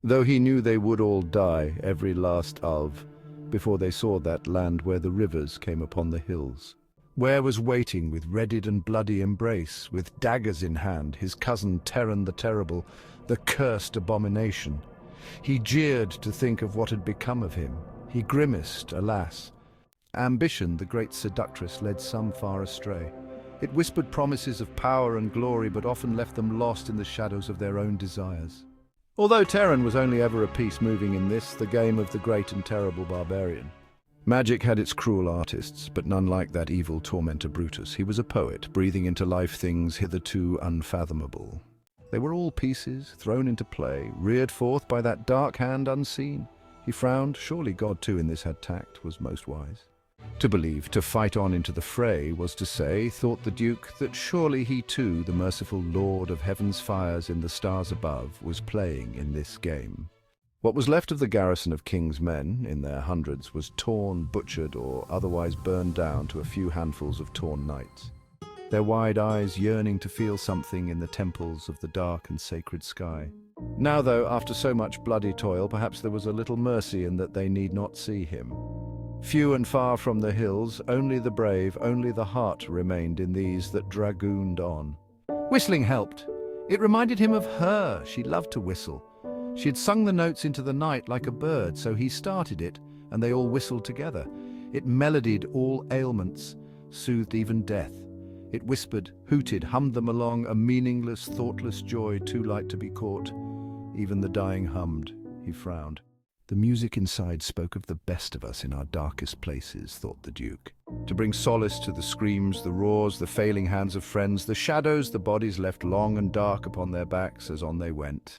though he knew they would all die, every last Alve, before they saw that land where the rivers came upon the hills. Where was waiting with readied and bloody embrace, with daggers in hand, his cousin Terron the Terrible, the cursed abomination. He jeered to think of what had become of him. He grimaced, alas. Ambition, the great seductress, led some far astray. It whispered promises of power and glory, but often left them lost in the shadows of their own desires. Although Terron was only ever a piece moving in this, the game of the great and terrible Barbarian. Magic had its cruel artists, but none like that evil tormentor Brutus. He was a poet, breathing into life things hitherto unfathomable. They were all pieces, thrown into play, reared forth by that dark hand unseen. He frowned. Surely God too in this had tact, was most wise. To believe, to fight on into the fray, was to say, thought the Duke, that surely he too, the merciful Lord of heaven's fires in the stars above, was playing in this game. What was left of the garrison of King's men, in their hundreds, was torn, butchered, or otherwise burned down to a few handfuls of torn knights, their wide eyes yearning to feel something in the temples of the dark and sacred sky. Now, though, after so much bloody toil, perhaps there was a little mercy in that they need not see him. Few and far from the hills, only the brave, only the heart remained in these that dragooned on. Whistling helped. It reminded him of her. She loved to whistle. She had sung the notes into the night like a bird, so he started it, and they all whistled together. It melodied all ailments, soothed even death. It whispered, hooted, hummed them along, a meaningless, thoughtless joy too light to be caught. Even the dying hummed. He frowned. The music inside spoke of the best of us in our darkest places, thought the Duke. To bring solace to the screams, the roars, the failing hands of friends, the shadows, the bodies left long and dark upon their backs as on they went.